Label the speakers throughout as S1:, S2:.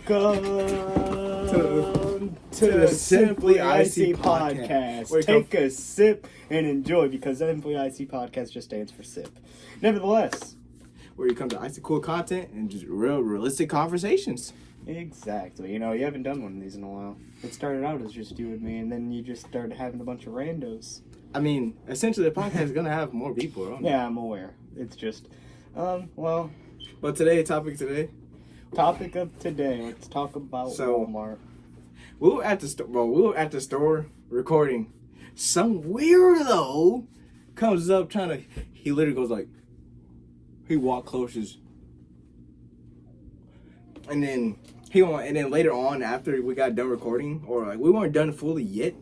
S1: Welcome to the Simply Icey podcast. Take a sip and enjoy, because Simply Icey podcast just stands for sip. Nevertheless,
S2: where you come to icy cool content and just real realistic conversations.
S1: Exactly. You know, you haven't done one of these in a while. It started out as just you and me, and then you just started having a bunch of randos.
S2: I mean, essentially, the podcast is going to have more people on it.
S1: Yeah, I'm aware. It's just, well...
S2: But topic of
S1: today, let's talk about Walmart.
S2: We were at the store recording. Some weirdo comes up he literally goes like, he walked closest. And then later on, after we got done recording, or like we weren't done fully yet,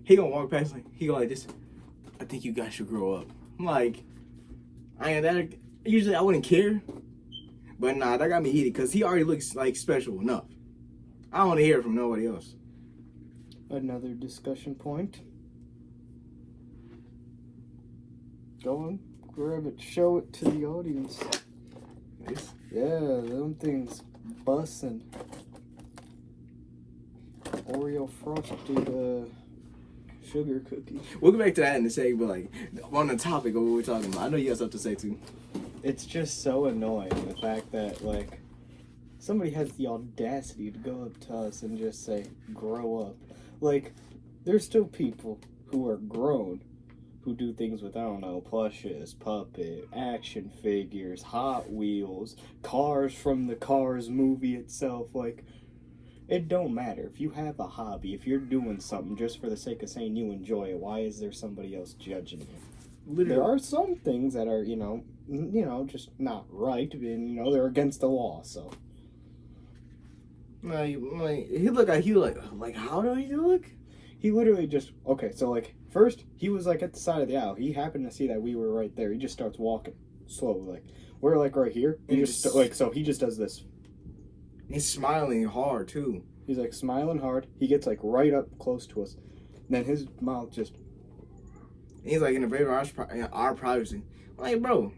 S2: he gonna walk past he go like this, I think you guys should grow up. I'm like, usually I wouldn't care. But nah, that got me heated because he already looks like special enough. I don't want to hear it from nobody else.
S1: Another discussion point. Go on, grab it, show it to the audience.
S2: Nice.
S1: Yeah, them things bussin'. Oreo frosted sugar cookie.
S2: We'll get back to that in a second, but like on the topic of what we're talking about, I know you got something to say too.
S1: It's just so annoying, the fact that, like, somebody has the audacity to go up to us and just say, grow up. Like, there's still people who are grown who do things with, I don't know, plushes, puppet, action figures, Hot Wheels, cars from the Cars movie itself. Like, it don't matter. If you have a hobby, if you're doing something just for the sake of saying you enjoy it, why is there somebody else judging you? Literally. There are some things that are, just not right, and, they're against the law, so.
S2: He look like, how do he look?
S1: He literally just, okay, so, like, first, he was, like, at the side of the aisle. He happened to see that we were right there. He just starts walking slowly, like, we're, like, right here. He just does this.
S2: He's smiling hard, too.
S1: He's, like, smiling hard. He gets, like, right up close to us. And then his mouth just...
S2: He's like, in the favor of our privacy. I'm like, bro,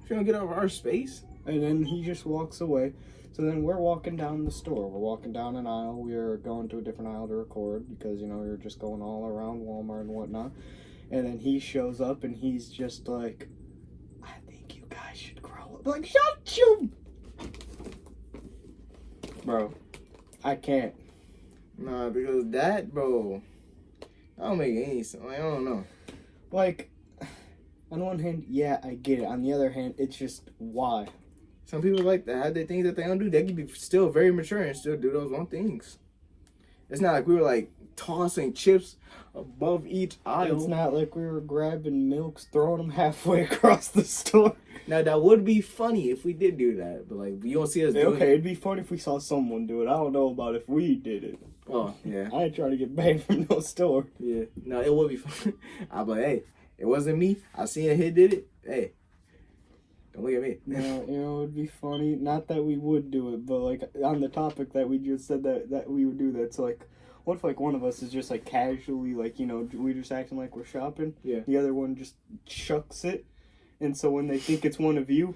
S2: if you don't get over our space.
S1: And then he just walks away. So then we're walking down the store. We're walking down an aisle. We're going to a different aisle to record because, we were just going all around Walmart and whatnot. And then he shows up and he's just like, I think you guys should grow up. Like, shut you! Bro, I can't.
S2: Nah, because that, bro, that don't make any sense. Like, I don't know.
S1: Like, on one hand, yeah, I get it. On the other hand, it's just, why?
S2: Some people like that have their things that they don't do. They can be still very mature and still do those wrong things. It's not like we were, like, tossing chips above each aisle.
S1: It's not like we were grabbing milks, throwing them halfway across the store.
S2: Now, that would be funny if we did do that. But, like, you don't see us doing it.
S1: Okay, it'd be funny if we saw someone do it. I don't know about if we did it.
S2: Oh, yeah.
S1: I ain't trying to get banned from no store.
S2: Yeah. No, it would be fun. I'd be like, hey, it wasn't me. I seen it. He did it. Hey, don't look at me.
S1: No, it would be funny. Not that we would do it, but, like, on the topic that we just said that we would do that. So, like, what if, like, one of us is just, like, casually, like, we just acting like we're shopping.
S2: Yeah.
S1: The other one just chucks it. And so when they think it's one of you,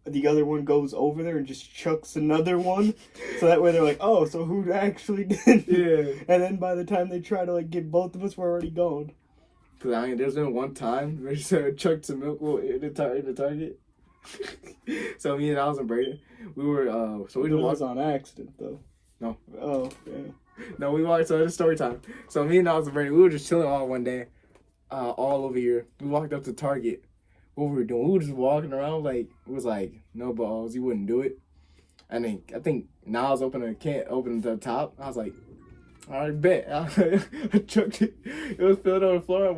S1: the other one goes over there and just chucks another one. So that way they're like, oh, so who actually did?
S2: Yeah.
S1: And then by the time they try to, like, get both of us, we're already gone.
S2: Because, there's been one time where she chucked some milk in the Target. So me and Alice and Brayden, we were, we
S1: It was on accident, though.
S2: No.
S1: Oh, yeah.
S2: No, we walked, so it's story time. So me and Alice and Brayden, we were just chilling all one day, all over here. We walked up to Target. What we were doing, we were just walking around, like, it was like, no balls, you wouldn't do it. And then, I think Niles opened the top. I was like, all right, bet. I chucked it. It was filled on the floor.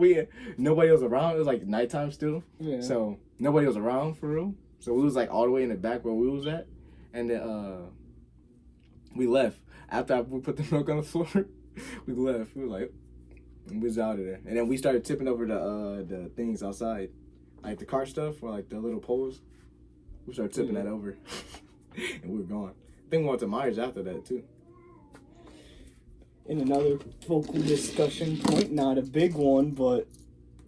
S2: Nobody was around. It was like nighttime still. Yeah. So nobody was around for real. So we was like all the way in the back where we was at. And then we left. After we put the milk on the floor, we left. We was like, we was out of there. And then we started tipping over the things outside. Like the car stuff or like the little poles. We started tipping that over. And we were gone. I think we went to Myers after that too.
S1: In another vocal discussion point, not a big one, but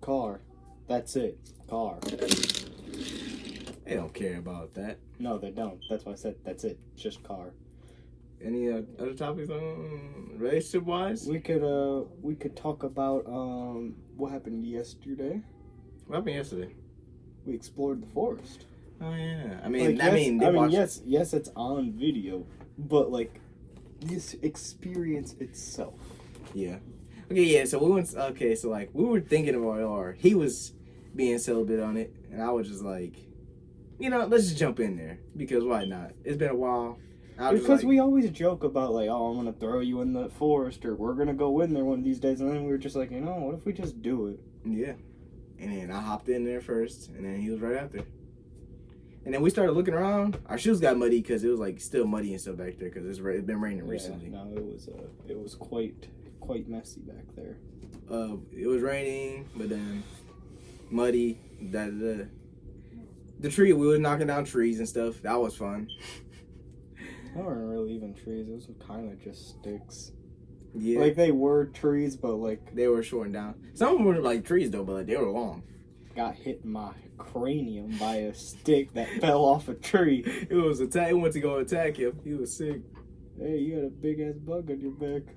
S1: car. That's it. Car.
S2: They don't care about that.
S1: No, they don't. That's why I said that's it. Just car.
S2: any other topics on relationship wise?
S1: We could talk about what happened yesterday.
S2: What happened yesterday?
S1: We explored the forest.
S2: Oh yeah.
S1: Yes, it's on video, but like this experience itself.
S2: Yeah. Okay, yeah, so we were thinking about it, or he was being celibate on it, and I was just like, let's just jump in there, because why not? It's been a while.
S1: Because we always joke about, like, oh, I'm going to throw you in the forest, or we're going to go in there one of these days, and then we were just like, what if we just do it?
S2: Yeah. And then I hopped in there first, and then he was right after. And then we started looking around. Our shoes got muddy because it was, like, still muddy and stuff back there, because it's been raining recently.
S1: No, it was quite messy back there.
S2: It was raining, but then muddy. The tree, we were knocking down trees and stuff. That was fun.
S1: They weren't really even trees. It was kind of just sticks.
S2: Yeah.
S1: Like, they were trees, but, like...
S2: They were shortened down. Some of them were, like, trees, though, but, like, they were long.
S1: Got hit in my cranium by a stick that fell off a tree.
S2: It went to go attack him. He was sick.
S1: Hey, you had a big-ass bug on your back.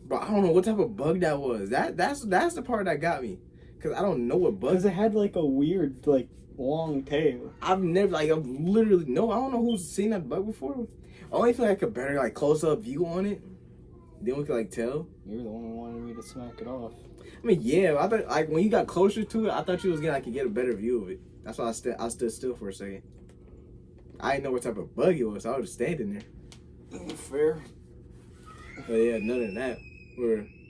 S2: But I don't know what type of bug that was. That's the part that got me. Because I don't know what bug...
S1: Because it had, like, a weird, like... long tail.
S2: I don't know who's seen that bug before. I only feel like a better like close up view on it. Then we could like tell.
S1: You were the one who wanted me to smack it off.
S2: I mean, yeah, I thought like when you got closer to it, I thought you was gonna get a better view of it. That's why I stood still for a second. I didn't know what type of bug it was, so I was just standing there.
S1: Fair.
S2: But yeah, other than that,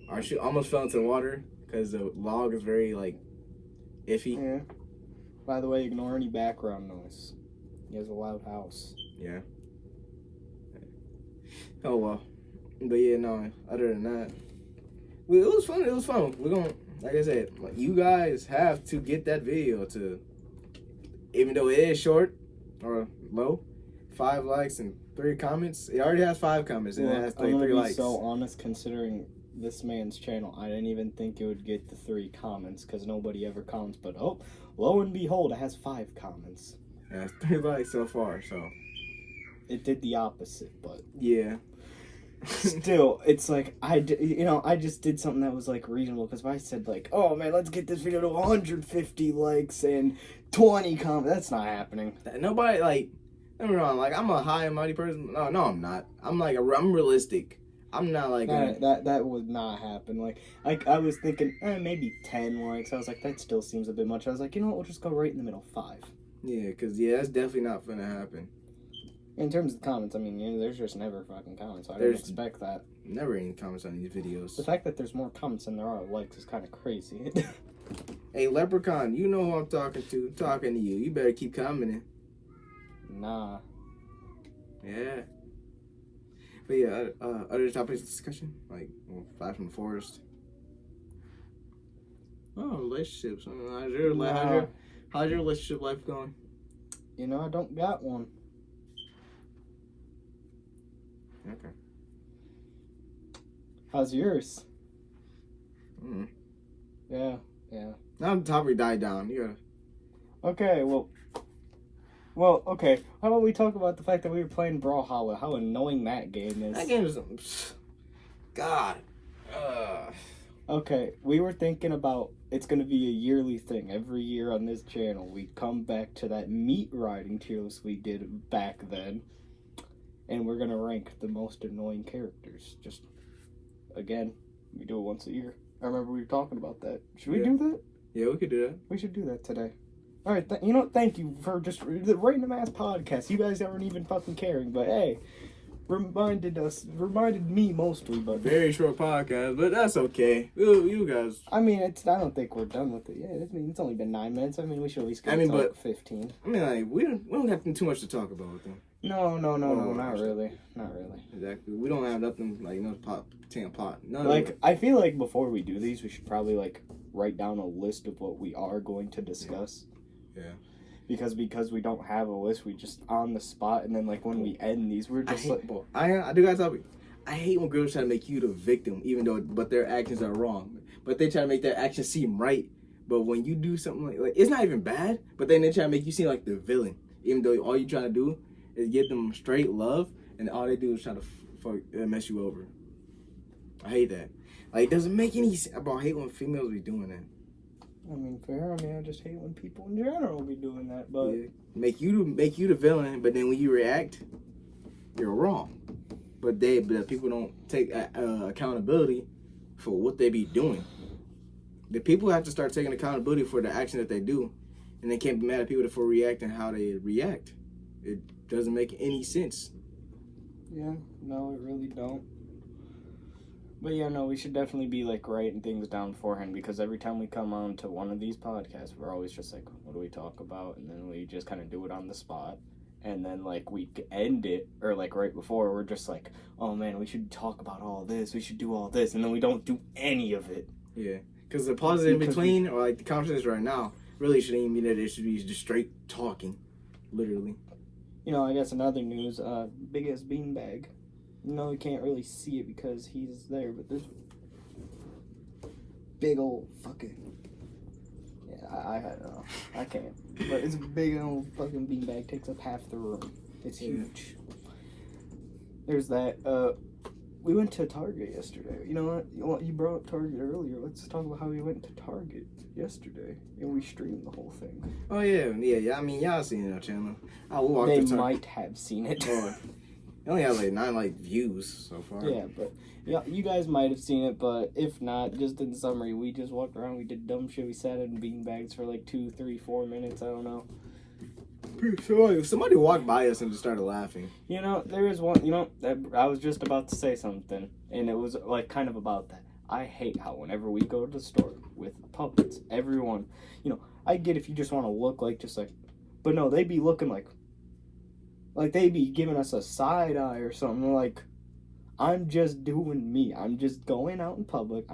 S2: our shoe almost fell into the water because the log is very like iffy.
S1: Yeah. By the way, ignore any background noise. He has a loud house.
S2: Yeah. Oh well. But yeah, no. Other than that, it was fun. It was fun. We're gonna, like I said, you guys have to get that video to, even though it is short or low, 5 likes and 3 comments. It already has 5 comments and it has 3 likes. I'm gonna be
S1: so honest, considering this man's channel, I didn't even think it would get the 3 comments because nobody ever comments. But lo and behold, it has 5 comments.
S2: It has 3 likes so far, so
S1: it did the opposite. But
S2: yeah,
S1: still, it's like I just did something that was like reasonable. Because if I said like, oh man, let's get this video to 150 likes and 20 comments, that's not happening.
S2: Nobody like. Don't get me wrong. Like I'm a high and mighty person. No, I'm not. I'm realistic. I'm not like
S1: that would not happen. Like I was thinking maybe 10 likes. I was like, that still seems a bit much. I was like, you know what, we'll just go right in the middle, 5.
S2: Yeah, because that's definitely not gonna happen.
S1: In terms of the comments, I mean, there's just never fucking comments. So I didn't expect that.
S2: Never any comments on these videos.
S1: The fact that there's more comments than there are likes is kind of crazy.
S2: Hey, Leprechaun, you know who I'm talking to. I'm talking to you. You better keep commenting.
S1: Nah.
S2: Yeah. But yeah, other topics of discussion, like Fly from the Forest. Oh, relationships. How's your relationship life going?
S1: I don't got one.
S2: Okay.
S1: How's yours?
S2: Yeah.
S1: Yeah.
S2: Now the topic died down. You gotta.
S1: Okay, well, okay. How about we talk about the fact that we were playing Brawlhalla, how annoying that game is.
S2: That game is... God.
S1: Okay, we were thinking about it's going to be a yearly thing. Every year on this channel, we come back to that meat riding tier list we did back then. And we're going to rank the most annoying characters. Just, again, we do it once a year. I remember we were talking about that. Should we do that?
S2: Yeah, we could do that.
S1: We should do that today. All right, thank you for just writing a mass podcast. You guys aren't even fucking caring, but hey, reminded me mostly, but
S2: very short podcast, but that's okay. You guys.
S1: I mean, I don't think we're done with it yet. I mean, it's only been 9 minutes. I mean, we should at least get to 15.
S2: I mean, like we don't have too much to talk about with them.
S1: No, not really.
S2: Exactly. We don't have nothing like plot.
S1: Like, I feel like before we do these, we should probably like write down a list of what we are going to discuss.
S2: Yeah.
S1: Because we don't have a list, we just on the spot, and then like when we end these, we're just
S2: I do gotta tell you, I hate when girls try to make you the victim, but their actions are wrong. But they try to make their actions seem right. But when you do something like it's not even bad, but then they try to make you seem like the villain, even though all you're trying to do is give them straight love. and all they do is try to mess you over. I hate that. Like, it doesn't make any sense. Bro, I hate when females be doing that.
S1: I mean, fair. I mean, I just hate when people in general be doing that. But
S2: yeah. Make you the villain, but then when you react, you're wrong. But people don't take accountability for what they be doing. The people have to start taking accountability for the action that they do, and they can't be mad at people for reacting how they react. It doesn't make any sense.
S1: Yeah, no, it really don't. But yeah, no, we should definitely be like writing things down beforehand, because every time we come on to one of these podcasts, we're always just like, what do we talk about? And then we just kind of do it on the spot. And then like we end it, or like right before, we're just like, oh man, we should talk about all this. We should do all this. And then we don't do any of it.
S2: Yeah. Because the pauses in between, or like the conversations right now, really shouldn't even mean that it should be just straight talking. Literally.
S1: You know, I guess another news, big ass beanbag. No, you can't really see it because he's there, but there's big old fucking. Yeah, I don't know. I can't. But it's a big old fucking beanbag, takes up half the room. It's huge. There's that. We went to Target yesterday. You know what? You brought up Target earlier. Let's talk about how we went to Target yesterday, and we streamed the whole thing.
S2: Oh yeah. I mean, y'all seen it on channel.
S1: They might have seen it.
S2: It only has like 9 views so far.
S1: Yeah, but yeah, you guys might have seen it, but if not, just in summary, we just walked around, we did dumb shit, we sat in beanbags for like 2, 3, 4 minutes, I don't know.
S2: So if somebody walked by us and just started laughing.
S1: You know, there is one, I was just about to say something, and it was like kind of about that. I hate how whenever we go to the store with puppets, everyone, I get if you just want to look but no, they be looking like they be giving us a side eye or something. Like, I'm just doing me. I'm just going out in public.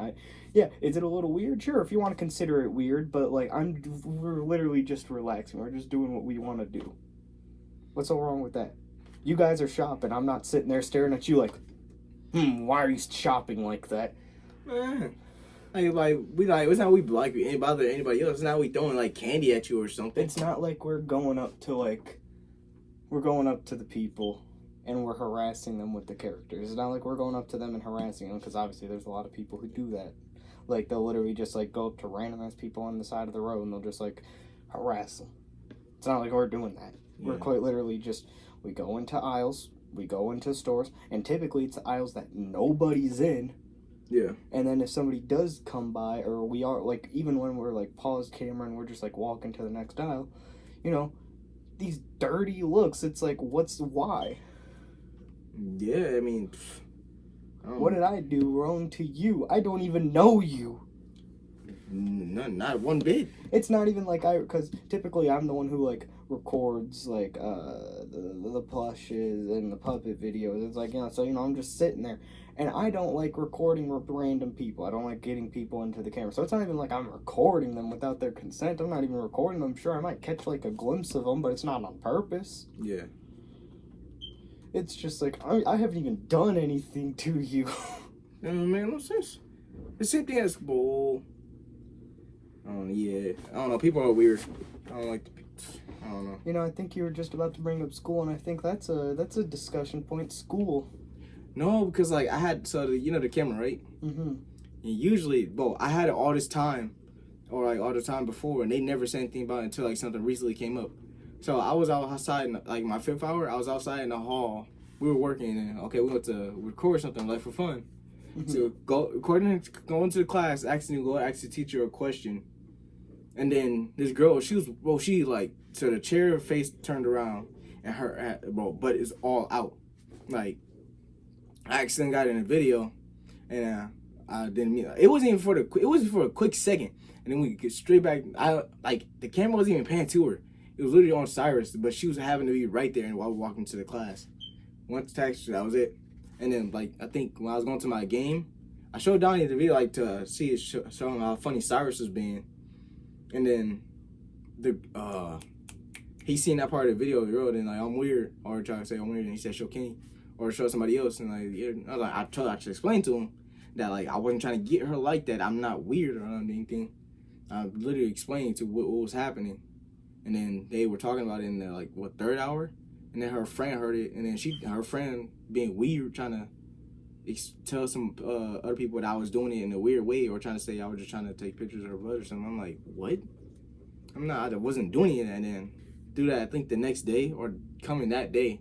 S1: Is it a little weird? Sure, if you want to consider it weird, but like we're literally just relaxing. We're just doing what we want to do. What's so wrong with that? You guys are shopping. I'm not sitting there staring at you like, why are you shopping like that?
S2: Man. It's not we like anybody else. It's not we throwing like candy at you or something.
S1: It's not like we're going up to the people and we're harassing them with the characters. It's not like we're going up to them and harassing them, because obviously there's a lot of people who do that. Like, they'll literally just like go up to random ass people on the side of the road and they'll just like harass them. It's not like we're doing that. Yeah. We're quite literally just, we go into aisles, we go into stores, and typically it's the aisles that nobody's in.
S2: Yeah.
S1: And then if somebody does come by, or we are like, even when we're like paused camera and we're just like walking to the next aisle, these dirty looks, it's like, why?
S2: Yeah, I mean,
S1: what did I do wrong to you? I don't even know you.
S2: Not one bit.
S1: It's not even like because typically I'm the one who like records like the plushes and the puppet videos. It's like, so I'm just sitting there, and I don't like recording random people. I don't like getting people into the camera. So it's not even like I'm recording them without their consent. I'm not even recording them. Sure, I might catch like a glimpse of them, but it's not on purpose.
S2: Yeah.
S1: It's just like, I haven't even done anything to you.
S2: Man, no sense. The same thing as bull. I don't know. People are weird. I don't know.
S1: I think you were just about to bring up school, and I think that's a discussion point. School.
S2: No, because like I had the camera, right? Mm-hmm. And usually, I had it all this time, or like all the time before, and they never said anything about it until like something recently came up. So I was outside in like my 5th hour. I was outside in the hall. We were working, and we went to record something like for fun. Mm-hmm. So go into the class, asking to go ask the teacher a question, and then this girl, she like, so the chair face turned around, and her butt is all out. Like, I accidentally got it in the video, and I didn't mean it. Wasn't even for a quick second, and then we get straight back. The camera wasn't even panning to her. It was literally on Cyrus, but she was having to be right there while we were walking to the class. Went to text her, that was it. And then, I think when I was going to my game, I showed Donnie the video, to see it showing how funny Cyrus was being. And then, he seen that part of the video, and I'm weird, or trying to say I'm weird, and he said, show Kenny, or show somebody else. And I was like, I tried to explain to him that, I wasn't trying to get her like that. I'm not weird or anything. I literally explained to what was happening. And then they were talking about it in the 3rd hour. And then her friend heard it, and then her friend being weird, trying to tell some other people that I was doing it in a weird way, or trying to say I was just trying to take pictures of her blood or something. I'm like, what? I wasn't doing it. And then through that, I think the next day or coming that day,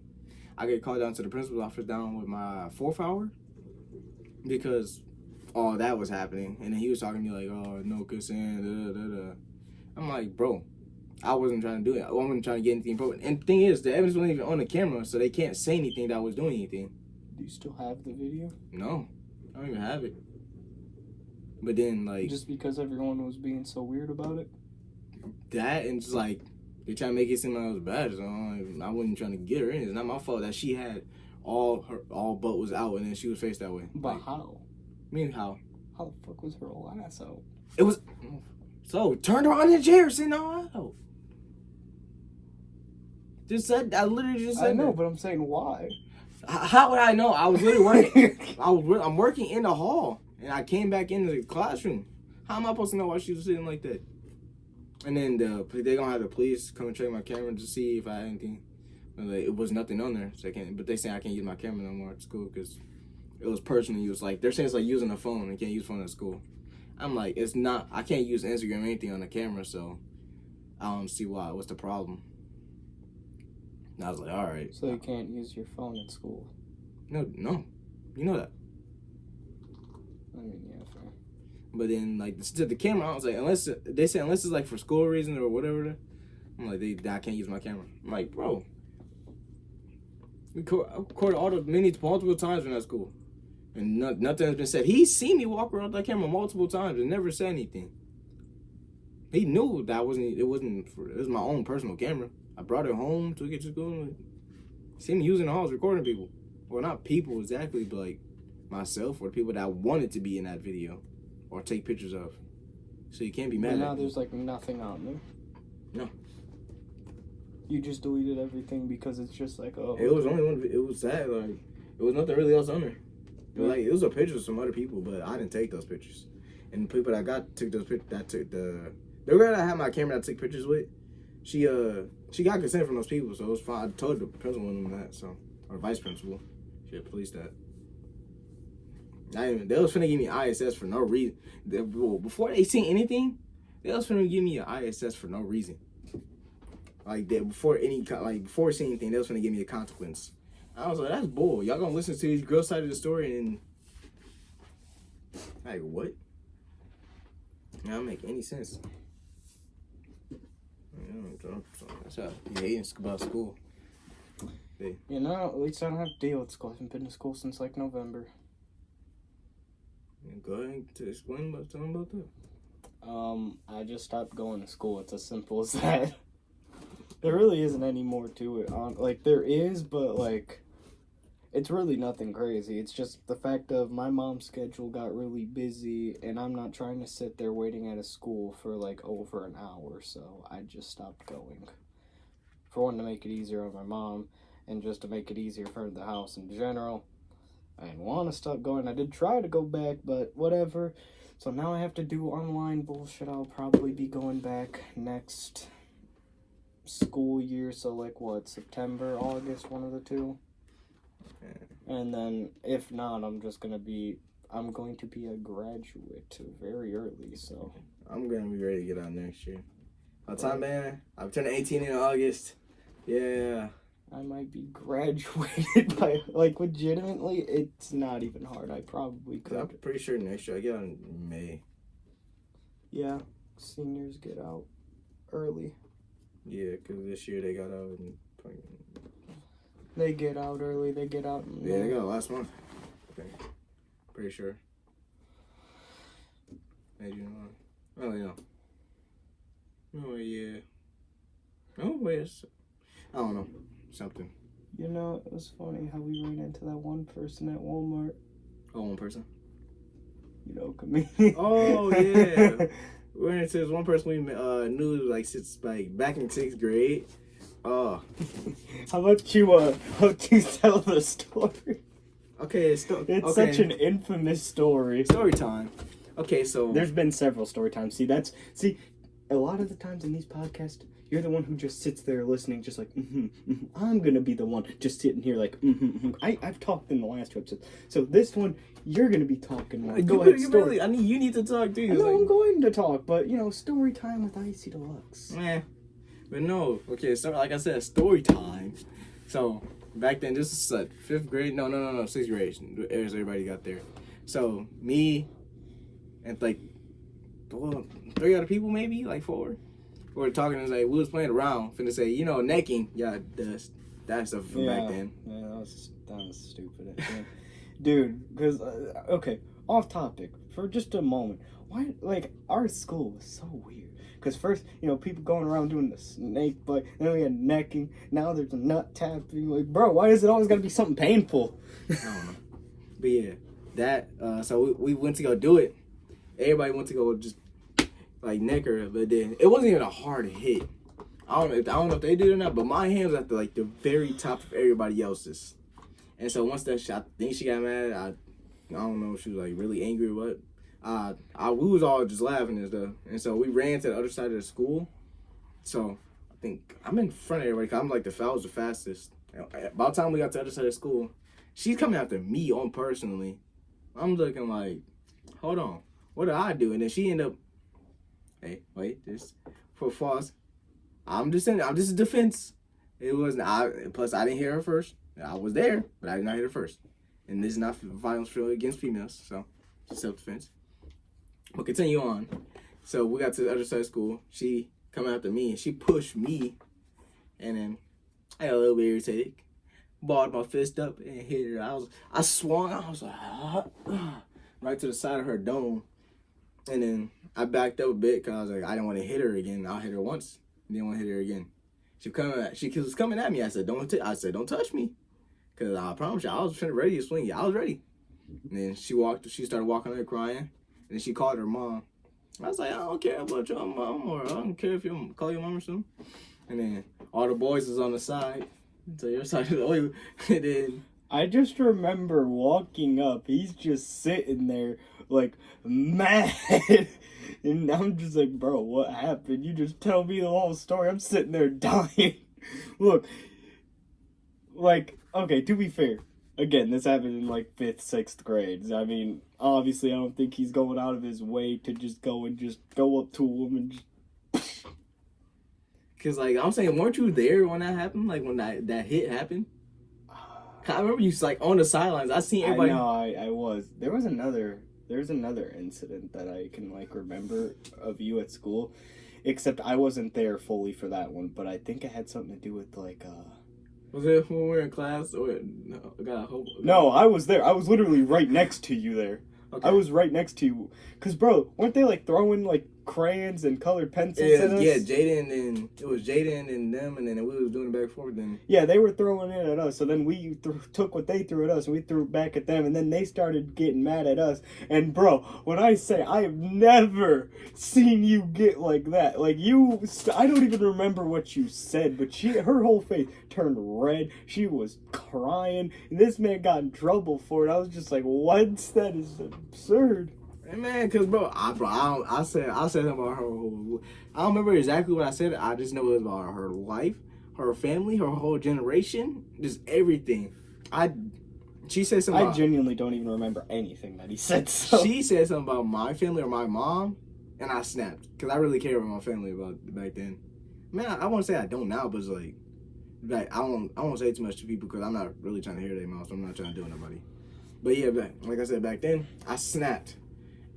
S2: I get called down to the principal's office down with my 4th hour because all that was happening. And then he was talking to me like, oh, no kissing, I'm like, bro, I wasn't trying to do it. I wasn't trying to get anything broken. And the thing is, the evidence wasn't even on the camera, so they can't say anything that I was doing anything.
S1: Do you still have the video?
S2: No, I don't even have it. But then, like...
S1: Just because everyone was being so weird about it?
S2: That, and just like, they try to make it seem like I was bad, so I wasn't trying to get her in. It's not my fault that she had all butt was out, and then she was faced that way.
S1: But
S2: like,
S1: how?
S2: I mean, how?
S1: How the fuck was her whole ass out?
S2: It was... So, turned her on the chair, sitting all out. I literally just said
S1: I know,
S2: that.
S1: but I'm saying why?
S2: How would I know? I was literally working. I'm working in the hall, and I came back into the classroom. How am I supposed to know why she was sitting like that? And then they're gonna have the police come and check my camera to see if I had anything. Like, it was nothing on there, so but they say I can't use my camera no more at school because it was personal use. Like, they're saying it's like using a phone. You can't use phone at school. I'm like, it's not. I can't use Instagram or anything on the camera, so I don't see why. What's the problem? And I was like, all right.
S1: So you can't use your phone at school?
S2: No. You know that.
S1: I mean, yeah, fair.
S2: But then, like, the camera, I was like, unless it's like for school reasons or whatever, I'm like, I can't use my camera. I'm like, bro, we recorded all the minutes multiple times in that school, and nothing has been said. He's seen me walk around that camera multiple times and never said anything. He knew that it was my own personal camera. I brought it home, took it to school. Like, seen me using the halls recording people. Well, not people exactly, but like myself or people that I wanted to be in that video or take pictures of. So you can't be mad at me.
S1: Now there's like nothing on there.
S2: No.
S1: You just deleted everything because it's just like, oh.
S2: It was only one. It was sad. Like, it was nothing really else on there. It was a picture of some other people, but I didn't take those pictures. And the people that took those pictures, the girl that I had my camera that I took pictures with, she got consent from those people, so it was fine. I told the principal and them that, so, or the vice principal, she had policed that. They was finna give me ISS for no reason. Before they seen anything, they was finna give me an ISS for no reason. Like before seeing anything, they was finna give me a consequence. I was like, that's bull. Y'all gonna listen to these girls' side of the story and like what? That don't make any sense. That's how you hating about school. Yeah.
S1: You know, at least I don't have to deal with school. I haven't been to school since like November.
S2: Go ahead and explain tell them about that.
S1: I just stopped going to school. It's as simple as that. There really isn't any more to it. Like, there is, but like, it's really nothing crazy. It's just the fact of my mom's schedule got really busy, and I'm not trying to sit there waiting at a school for like over an hour, so I just stopped going. For one, to make it easier on my mom, and just to make it easier for the house in general. I didn't want to stop going. I did try to go back, but whatever. So now I have to do online bullshit. I'll probably be going back next school year, so like what, September, August, one of the two. And then if not, I'm going to be a graduate very early, so
S2: I'm gonna be ready to get out next year. By the time, man, I'm turning 18 in August. Yeah.
S1: I might be graduated by, like, legitimately, it's not even hard. I probably could.
S2: I'm pretty sure next year I get out in May.
S1: Yeah, seniors get out early.
S2: Yeah, because this year they got out in...
S1: They get out early, they get out in May.
S2: Yeah, they got out last month, I think. Pretty sure. Maybe not. Oh, yeah. Oh, yeah. Oh, wait. I don't know. Something.
S1: You know, it was funny how we ran into that one person at Walmart.
S2: Oh, one person?
S1: You know, me.
S2: Oh, yeah. We ran into this one person we knew like since like back in 6th grade. Oh.
S1: How about you tell the story?
S2: Okay, it's
S1: such an infamous story.
S2: Story time. Okay, so
S1: there's been several story times. See, a lot of the times in these podcasts, You're the one who just sits there listening, just like, I'm gonna be the one just sitting here like, I've talked in the last 2 episodes. So this one, you're gonna be talking more. Go ahead, story.
S2: I mean, you need to talk too.
S1: I know I'm going to talk, but, story time with Icey Deluxe.
S2: But no. Okay, so like I said, story time. So, back then, this is like 5th grade. No, 6th grade. As everybody got there. So, me and like 3 other people, maybe, like 4. We were talking, and like, we was playing around, finna say, necking. Yeah, that stuff from back then.
S1: Yeah, that was stupid. Dude, because, okay, off topic, for just a moment. Why, like, our school was so weird. Because first, people going around doing the snake bite, then we had necking, now there's a nut tapping. Like, bro, why is it always got to be something painful?
S2: I don't know. But yeah, that, so we went to go do it. Everybody went to go just, like, neck her, but then it wasn't even a hard hit. I don't know if they did it or not, but my hand was at the very top of everybody else's. And so once that shot, I think she got mad. I don't know if she was like really angry or what. We was all just laughing and stuff. And so we ran to the other side of the school. So I think I'm in front of everybody. 'Cause I'm like I was the fastest. By the time we got to the other side of the school, she's coming after me on personally. I'm looking like, hold on, what did I do? And then she ended up, hey, wait, this for false. I'm just defense. It wasn't. Plus, I didn't hear her first. I was there, but I did not hear her first. And this is not violence against females, so it's self-defense. But continue on. So we got to the other side of school. She come after me, and she pushed me. And then I got a little bit irritated. Balled my fist up and hit her. I swung. I was like, right to the side of her dome. And then I backed up a bit because I was like, I didn't want to hit her again. I'll hit her once. Didn't want to hit her again. She was coming at me. I said, don't touch me. Because I promise you, I was ready to swing you. I was ready. And then she started walking there crying. And then she called her mom. I was like, I don't care about your mom, or I don't care if you call your mom or something. And then all the boys was on the side. So your side of the way. And then
S1: I just remember walking up. He's just sitting there, like, mad. And I'm just like, bro, what happened? You just tell me the whole story. I'm sitting there dying. Look, like, okay, to be fair, again, this happened in, like, 5th, 6th grades. I mean, obviously, I don't think he's going out of his way to just go up to him and just...
S2: Because, like, I'm saying, weren't you there when that happened? Like, when that hit happened? I remember you, like, on the sidelines. I seen everybody...
S1: I know, I was. There's another incident that I can, like, remember of you at school. Except I wasn't there fully for that one, but I think it had something to do with, like,
S2: Was it when we were in class? Or
S1: No, I was there. I was literally right next to you there. Okay. I was right next to you. Because, bro, weren't they, like, throwing, like, crayons and colored pencils at us?
S2: Yeah, it was Jaden and them, and then we was doing it back and forth then.
S1: Yeah, they were throwing it at us, so then we took what they threw at us, and we threw it back at them, and then they started getting mad at us. And, bro, when I say I have never seen you get like that, like, I don't even remember what you said, but her whole face turned red, she was crying, and this man got in trouble for it. I was just like, what? That is absurd.
S2: Hey man, cause I said something about her. I don't remember exactly what I said. I just know it was about her life, her family, her whole generation, just everything. She said something.
S1: I genuinely don't even remember anything that he said. So.
S2: She said something about my family or my mom, and I snapped because I really care about my family back then. Man, I want to say I don't now, but it's like I won't say too much to people because I'm not really trying to hear their mouth. So I'm not trying to do it nobody. But yeah, like I said back then, I snapped.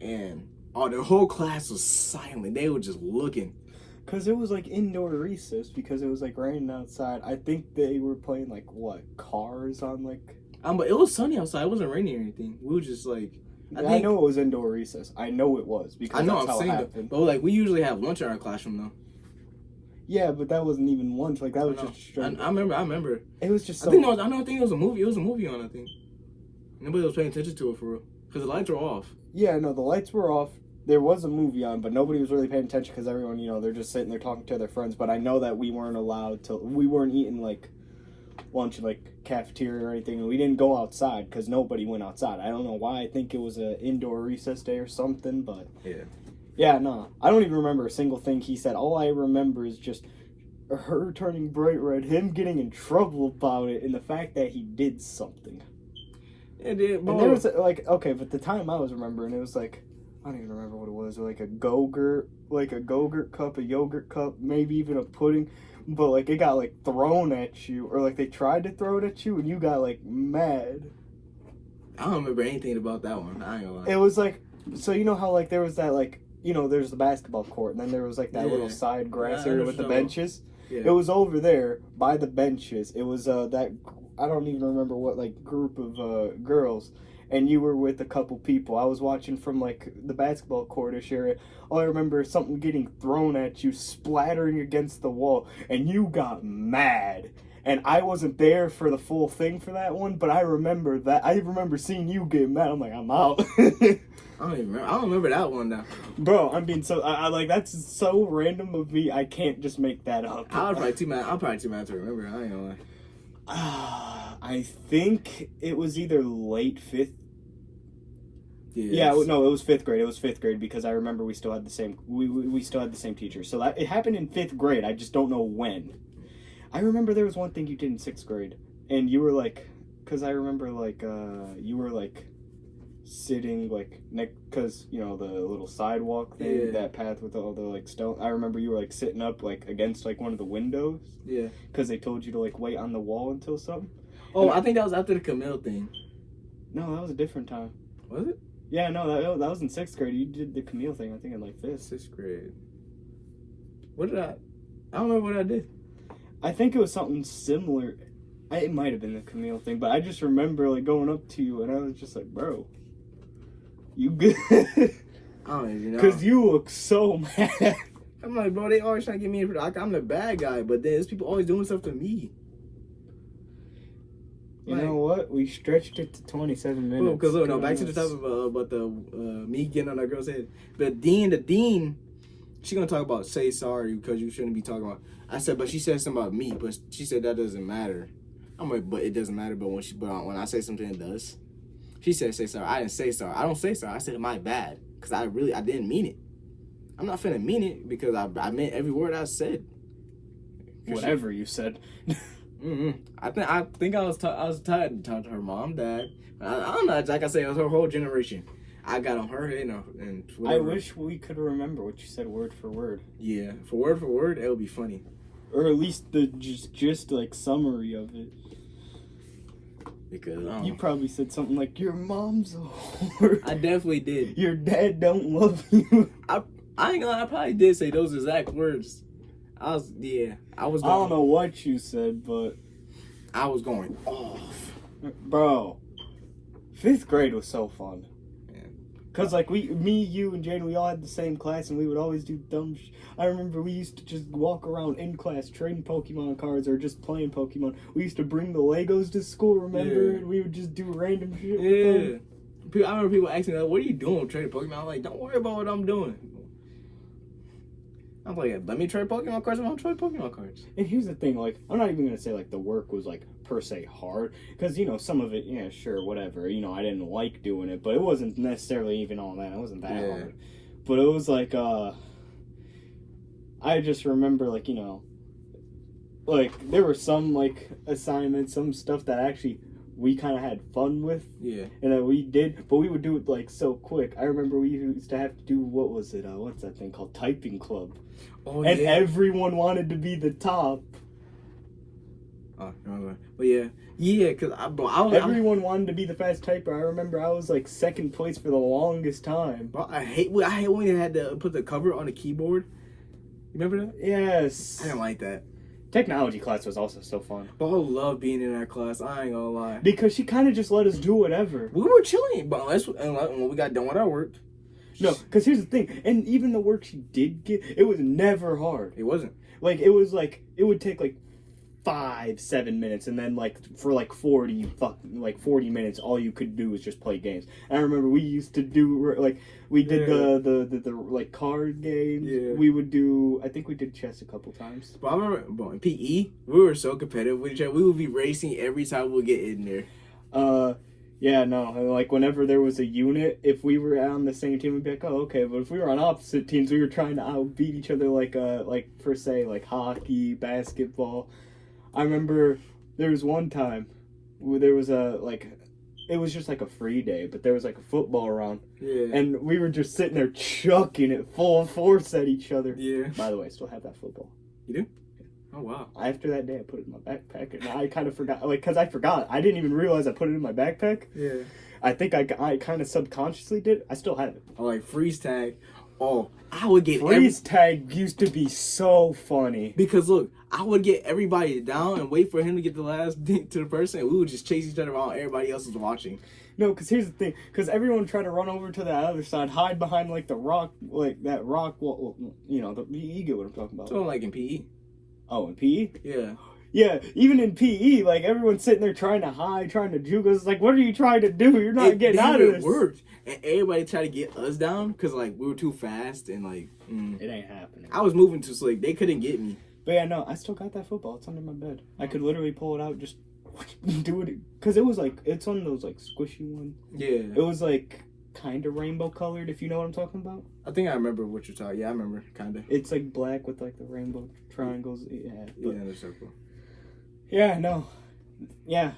S2: And the whole class was silent. They were just looking.
S1: Because it was like indoor recess because it was like raining outside. I think they were playing like what? Cars on like...
S2: But it was sunny outside. It wasn't raining or anything. We were just like...
S1: I know it was indoor recess. I know it was because that's how it happened.
S2: But like we usually have lunch in our classroom though.
S1: Yeah, but that wasn't even lunch. Like that was just straight.
S2: I remember.
S1: It was just so...
S2: I don't think it was a movie. It was a movie on, I think. Nobody was paying attention to it for real. Because the lights were off.
S1: Yeah, no, the lights were off. There was a movie on, but nobody was really paying attention because everyone, they're just sitting there talking to their friends. But I know that we weren't allowed to... We weren't eating, like, lunch in, like, cafeteria or anything. And we didn't go outside because nobody went outside. I don't know why. I think it was an indoor recess day or something, but...
S2: Yeah.
S1: Yeah, no. I don't even remember a single thing he said. All I remember is just her turning bright red, him getting in trouble about it, and the fact that he did something.
S2: It did,
S1: and there was like, okay, but the time I was remembering, it was like, I don't even remember what it was, like a Go-Gurt cup, a yogurt cup, maybe even a pudding, but like it got like thrown at you, or like they tried to throw it at you, and you got like mad.
S2: I don't remember anything about that one. I ain't gonna lie.
S1: It was like, so you know how like there was that like, you know, there's the basketball court, and then there was like that little side grass area with the benches.
S2: Yeah.
S1: It was over there by the benches. It was that, I don't even remember what like group of girls, and you were with a couple people. I was watching from like the basketball courtish area. All I remember is something getting thrown at you, splattering against the wall, and you got mad. And I wasn't there for the full thing for that one, but I remember that. I remember seeing you get mad. I'm like, I'm out.
S2: I don't remember that one now.
S1: Bro, I'm being so, I like, that's so random of me. I can't just make that up.
S2: I'm probably too mad to remember. I ain't gonna lie.
S1: I think it was either late fifth.
S2: Yes.
S1: Yeah, no, it was fifth grade. It was fifth grade because I remember we still had the same. We still had the same teacher. So that it happened in fifth grade. I just don't know when. I remember there was one thing you did in sixth grade, and you were like, because I remember like you were like sitting like next, because you know the little sidewalk thing, that path with all the like stone. I remember you were like sitting up like against like one of the windows.
S2: Yeah. Because
S1: they told you to like wait on the wall until something.
S2: Oh, I think that was after the Camille thing.
S1: No, that was a different time.
S2: Was it?
S1: Yeah, no, that was in sixth grade. You did the Camille thing, I think, in like fifth.
S2: Sixth grade. What did I don't remember what I did.
S1: I think it was something similar. It might have been the Camille thing, but I just remember like going up to you and I was just like, bro, you good?
S2: I don't even know.
S1: Because you look so mad.
S2: I'm like, bro, they always trying to get me in. Like, I'm the bad guy, but then there's people always doing stuff to me.
S1: You know what? We stretched it to 27 minutes.
S2: Because look, no, back to the topic about the me getting on that girl's head. The dean, she gonna talk about say sorry because you shouldn't be talking about. I said, but she said something about me, but she said that doesn't matter. I'm like, but it doesn't matter. But when I say something, it does. She said say sorry. I didn't say sorry. I don't say sorry. I said my bad because I didn't mean it. I'm not finna mean it because I meant every word I said.
S1: Whatever you said.
S2: I think I was tired to talk to her mom, dad. I don't know. Like I said, it was her whole generation. I got on her head and whatever.
S1: I wish we could remember what you said word for word.
S2: Yeah, for word, it would be funny.
S1: Or at least the just like summary of it.
S2: Because
S1: you probably said something like your mom's a whore.
S2: I definitely did.
S1: Your dad don't love you.
S2: I ain't gonna. I probably did say those exact words. I was going,
S1: I don't know what you said, but
S2: I was going off.
S1: Bro, fifth grade was so fun. Cause like me, you, and Jane, we all had the same class, and we would always do dumb. I remember we used to just walk around in class trading Pokemon cards or just playing Pokemon. We used to bring the Legos to school. Remember? And we would just do random shit.
S2: Yeah. I remember people asking me, "What are you doing trading Pokemon?" I'm like, "Don't worry about what I'm doing." I'm like, let me trade Pokemon cards. I want to trade Pokemon cards.
S1: And here's the thing, like, I'm not even gonna say like the work was like per se hard, because you know some of it, yeah, sure, whatever. You know, I didn't like doing it, but it wasn't necessarily even all that. It wasn't that hard, but it was like, I just remember like, you know, like there were some like assignments, some stuff that actually we kind of had fun with.
S2: Yeah.
S1: And that we did, but we would do it like so quick. I remember we used to have to do, what was it? What's that thing called? Typing club.
S2: Oh,
S1: and everyone wanted to be the top.
S2: Oh, but yeah, because
S1: everyone wanted to be the fast typer. I remember I was like second place for the longest time.
S2: Bro, I hate when they had to put the cover on the keyboard. You remember that?
S1: Yes.
S2: I didn't like that.
S1: Technology class was also so fun.
S2: But I love being in that class. I ain't gonna lie.
S1: Because she kind of just let us do whatever.
S2: We were chilling, but when we got done with our work.
S1: No, because here's the thing. And even the work she did get, it was never hard.
S2: It wasn't.
S1: Like, it was like, it would take like 5-7 minutes, and then like for like 40 minutes, all you could do was just play games. And I remember we used to do like we did the like card games.
S2: Yeah.
S1: We would do. I think we did chess a couple times.
S2: But I remember in PE, we were so competitive with each other. We would be racing every time we would get in there.
S1: Yeah, no, like whenever there was a unit, if we were on the same team, we'd be like, oh, okay. But if we were on opposite teams, we were trying to outbeat each other, like for say, like hockey, basketball. I remember there was one time where there was it was just like a free day, but there was like a football around,
S2: Yeah.
S1: and we were just sitting there chucking it full force at each other.
S2: Yeah.
S1: By the way, I still have that football.
S2: You do? Oh, wow.
S1: After that day, I put it in my backpack, and I kind of forgot, like, because I forgot. I didn't even realize I put it in my backpack.
S2: Yeah.
S1: I think I kind of subconsciously did. I still have it.
S2: Oh, like freeze tag. Oh, I would get
S1: Freeze tag used to be so funny.
S2: because look, I would get everybody down and wait for him to get the last to the person, and we would just chase each other around. Everybody else was watching.
S1: No, because here's the thing. Because everyone tried to run over to the other side, hide behind, like, the rock, like, that rock wall. You know, you get what I'm talking about.
S2: So like in PE.
S1: Oh, in PE?
S2: Yeah.
S1: Yeah, even in PE, like, everyone's sitting there trying to hide, trying to juke us. It's like, what are you trying to do? You're not getting out of this.
S2: It worked. And everybody tried to get us down because, like, we were too fast and, like...
S1: It ain't happening.
S2: I was moving too slick. They couldn't get me.
S1: But yeah, no, I still got that football. It's under my bed. I could literally pull it out, just do it. Because it was, like, it's one of those, like, squishy ones.
S2: Yeah.
S1: It was, like, kind of rainbow colored, if you know what I'm talking about.
S2: I think I remember what you're talking. Yeah, I remember, kind of.
S1: It's, like, black with, like, the rainbow triangles. Yeah.
S2: Yeah, in a circle.
S1: Yeah, no. Yeah.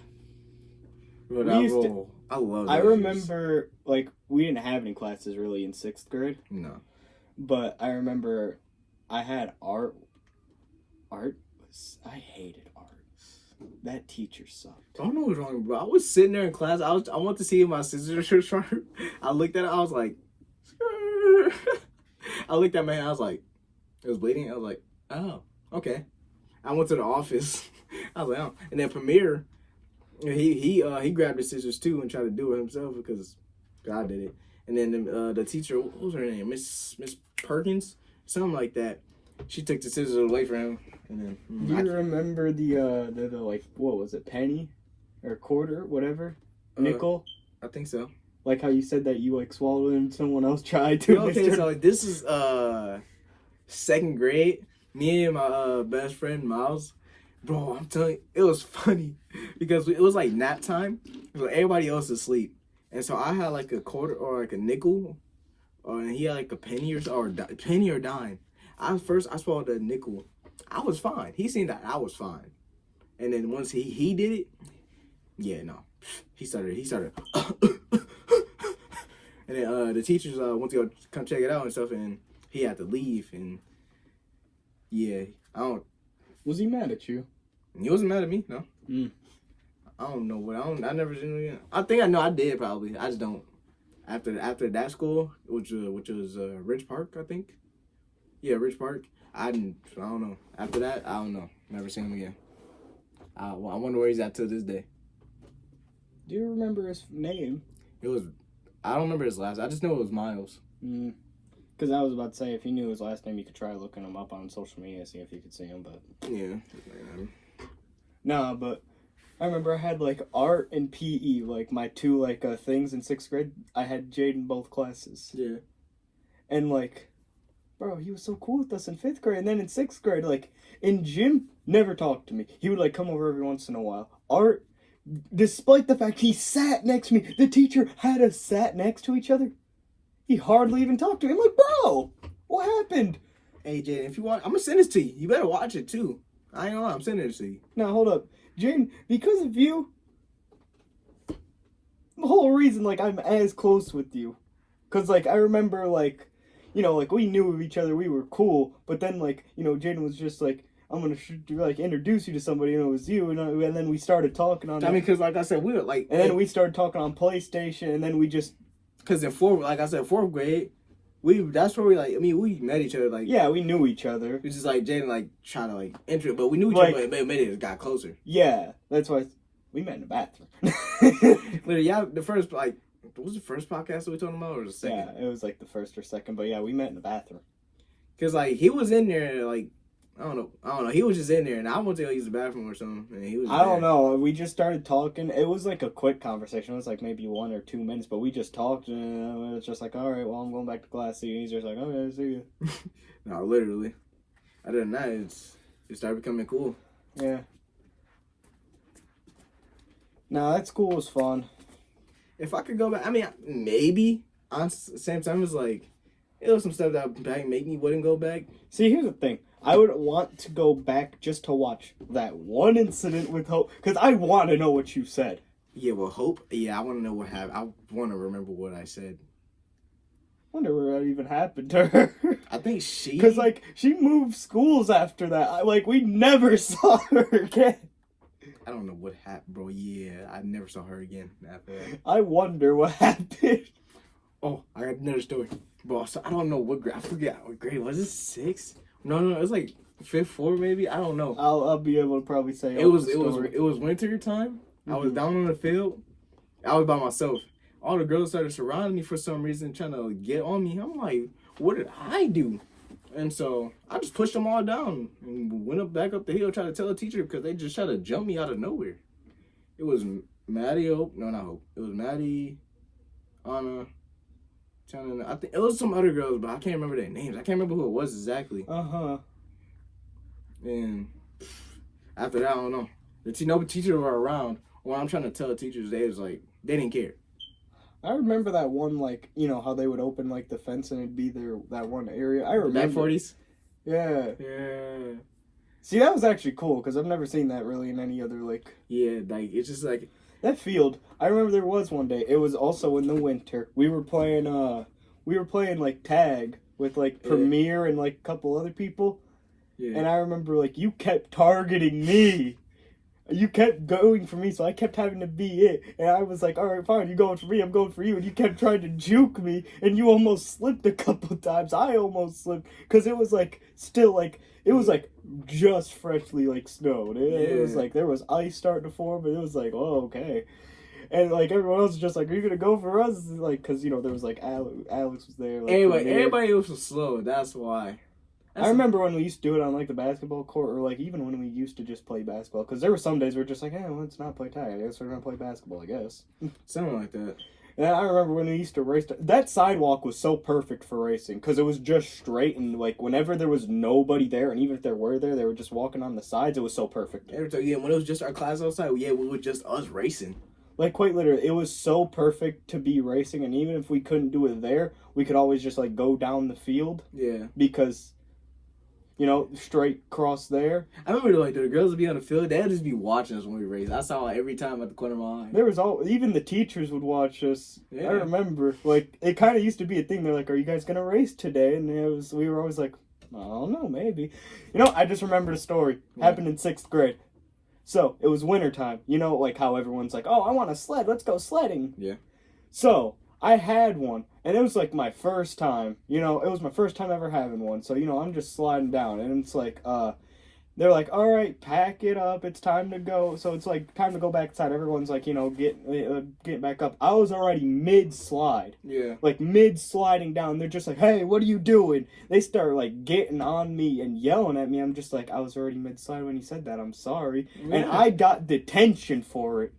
S2: But
S1: I love
S2: I
S1: remember, like, we didn't have any classes really in 6th grade.
S2: No.
S1: But I remember I had art. I hated art. That teacher sucked.
S2: I don't know what's wrong, bro. I was sitting there in class. I want to see if my scissors were sharp. I looked at it. I was like, I looked at my hand. I was like, it was bleeding. I was like, oh, okay. I went to the office. I was like, oh. And then Premier, he grabbed the scissors too and tried to do it himself because God did it. And then the teacher, what was her name? Miss Perkins, something like that. She took the scissors away from him. And then
S1: Do you remember the like, what was it, penny or quarter, whatever, nickel?
S2: I think so.
S1: Like how you said that you like swallowed it and someone else tried to.
S2: Okay, so this is 2nd grade. Me and my best friend Miles, bro. I'm telling you, it was funny because it was like nap time, so everybody else is asleep, and so I had like a quarter or like a nickel, and he had like a penny or penny or dime. I swallowed a nickel. I was fine. He seen that I was fine, and then once he did it, yeah, no, he started, and then the teachers went to go come check it out and stuff, and he had to leave, and yeah, I don't.
S1: Was he mad at you?
S2: He wasn't mad at me, no. I don't know what I never seen him again. I think I know I did probably. I just don't. After that school, which was Ridge Park, I think. Yeah, Ridge Park. I don't know. After that, I don't know. Never seen him again. I wonder where he's at to this day.
S1: Do you remember his name?
S2: I don't remember his last. I just know it was Miles.
S1: Because I was about to say, if you knew his last name, you could try looking him up on social media, see if you could see him. But
S2: yeah.
S1: No, but I remember I had like art and PE, like my two like things in 6th grade. I had Jade in both classes.
S2: Yeah.
S1: And like, bro, he was so cool with us in 5th grade, and then in 6th grade, like in gym, never talked to me. He would like come over every once in a while. Art, despite the fact he sat next to me, the teacher had us sat next to each other. He hardly even talked to me. I'm like, bro, what happened?
S2: Hey, Jay, if you want, I'm gonna send this to you. You better watch it too. I ain't gonna lie, I'm sending it to you.
S1: Now, hold up. Jane, because of you, the whole reason, like, I'm as close with you. Because, like, I remember, like, you know, like, we knew of each other, we were cool, but then, like, you know, Jaden was just like, I'm gonna, like, introduce you to somebody, and it was you, and then we started talking on...
S2: I mean, because, like I said, we were, like...
S1: And then we started talking on PlayStation, and then we just...
S2: Because in 4th grade, that's where we met each other, like...
S1: Yeah, we knew each other.
S2: It was just, like, Jaden, like, trying to, like, enter it, but we knew each other, but it got closer.
S1: Yeah, that's why we met in the bathroom.
S2: Literally, yeah, the first, like... What was the first podcast that we talking about, or the second?
S1: Yeah, it was, like, the first or second, but yeah, we met in the bathroom.
S2: Because, like, he was in there, like... I don't know. He was just in there, and I went to go use the bathroom or something, and he was
S1: I don't know. We just started talking. It was like a quick conversation. It was like maybe 1 or 2 minutes, but we just talked, and it was just like, all right, well, I'm going back to class. See you. He's just like, okay, see you.
S2: No, literally. Other than that, it started becoming cool.
S1: Yeah. No, that school was fun.
S2: If I could go back, I mean, maybe. On the same time, it's like, it was some stuff that would make me wouldn't go back.
S1: See, here's the thing. I would want to go back just to watch that one incident with Hope, because I want to know what you said.
S2: Yeah, well, Hope, yeah, I want to know what happened. I want to remember what I said.
S1: Wonder what even happened to her.
S2: I think she...
S1: Because, like, she moved schools after that. We never saw her again.
S2: I don't know what happened, bro. Yeah, I never saw her again after that.
S1: I wonder what happened.
S2: Oh, I got another story. Bro, so I don't know what grade. I forget what grade. Was it 6? No, it was like 5th, 4th, maybe. I don't know.
S1: I'll be able to probably say
S2: it was winter time. Mm-hmm. I was down on the field. I was by myself. All the girls started surrounding me for some reason, trying to get on me. I'm like, what did I do? And so I just pushed them all down and went back up the hill, tried to tell the teacher because they just tried to jump me out of nowhere. It was Maddie, Hope. No, not Hope. It was Maddie, Anna, Tana. I think it was some other girls, but I can't remember their names. I can't remember who it was exactly. And after that, I don't know. The teachers were around. When I'm trying to tell the teachers, they didn't care.
S1: I remember that one, how they would open, the fence and it'd be that one area. I remember.
S2: Back 40s?
S1: Yeah.
S2: Yeah.
S1: See, that was actually cool, because I've never seen that really in any other,
S2: Yeah, it's just
S1: that field. I remember there was one day. It was also in the winter. We were playing, tag with, Premier and, a couple other people. Yeah. And I remember, you kept targeting me. You kept going for me, so I kept having to be it. And I was like, all right, fine, you're going for me, I'm going for you. And you kept trying to juke me, and you almost slipped a couple times. I almost slipped, because it was, it was, just freshly, snowed. It was, there was ice starting to form, and it was oh, okay. And, everyone else was just are you going to go for us? Because, there was, Alex was there.
S2: Anyway, everybody was slow, that's why.
S1: I remember when we used to do it on, the basketball court, or, even when we used to just play basketball. Because there were some days we were just let's not play tag. I guess we're going to play basketball, I guess.
S2: Something like that.
S1: And I remember when we used to race. That sidewalk was so perfect for racing. Because it was just straight. And, whenever there was nobody there, and even if there were there, they were just walking on the sides. It was so perfect.
S2: Yeah, when it was just our class outside, yeah, we were just us racing.
S1: Quite literally, it was so perfect to be racing. And even if we couldn't do it there, we could always just, go down the field. Yeah. Because... straight across there.
S2: I remember, the girls would be on the field. They'd just be watching us when we race. I saw it every time at the corner of my eye.
S1: There was even the teachers would watch us. Yeah. I remember, it kind of used to be a thing. They're are you guys going to race today? And we were always I don't know, maybe. I just remembered a story. Yeah. Happened in 6th grade. So, it was wintertime. How everyone's oh, I want a sled. Let's go sledding. Yeah. So... I had one, and it was my first time, it was my first time ever having one, so, I'm just sliding down, and it's they're all right, pack it up, it's time to go, so it's time to go back inside, everyone's get back up. I was already mid-slide, yeah, mid-sliding down, they're just hey, what are you doing? They start, getting on me and yelling at me, I'm just I was already mid-slide when you said that, I'm sorry, yeah. And I got detention for it.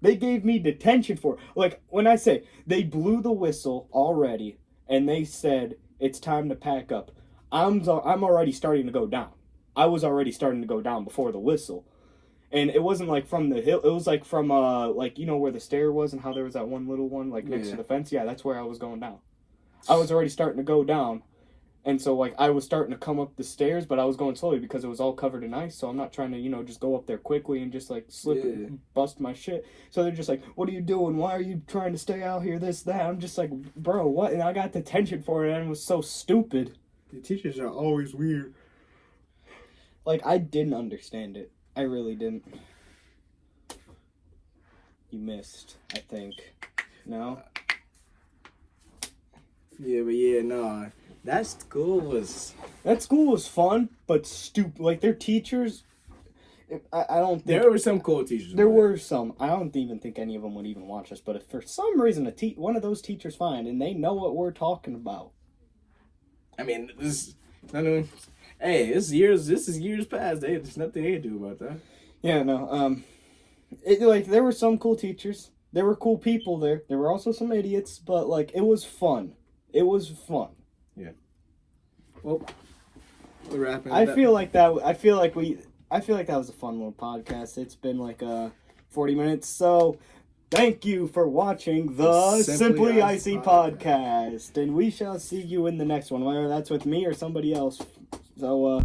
S1: They gave me detention for it. When I say they blew the whistle already and they said it's time to pack up, I'm already starting to go down. I was already starting to go down before the whistle. And it wasn't from the hill. It was from where the stair was and how there was that one little one next to the fence. Yeah, that's where I was going down. I was already starting to go down. And so, I was starting to come up the stairs, but I was going slowly because it was all covered in ice, so I'm not trying to, just go up there quickly and just, slip and bust my shit. So they're just what are you doing? Why are you trying to stay out here, this, that? I'm just bro, what? And I got detention for it, and it was so stupid.
S2: The teachers are always weird.
S1: I didn't understand it. I really didn't. You missed, I think. No?
S2: Yeah, but yeah, no. That school was
S1: fun, but stupid. Their teachers, I don't think...
S2: There were some cool teachers.
S1: There were some. I don't even think any of them would even watch us, but if for some reason one of those teachers find, and they know what we're talking about.
S2: I mean, this is years past. There's nothing they can do about that.
S1: Yeah, no. There were some cool teachers. There were cool people there. There were also some idiots, but, it was fun. It was fun. Yeah.
S2: Well, we're wrapping.
S1: I feel like that was a fun little podcast. It's been 40 minutes. So Thank you for watching the
S2: Simply
S1: Simply
S2: Icey
S1: Icy podcast. And we shall see you in the next one, whether that's with me or somebody else. So,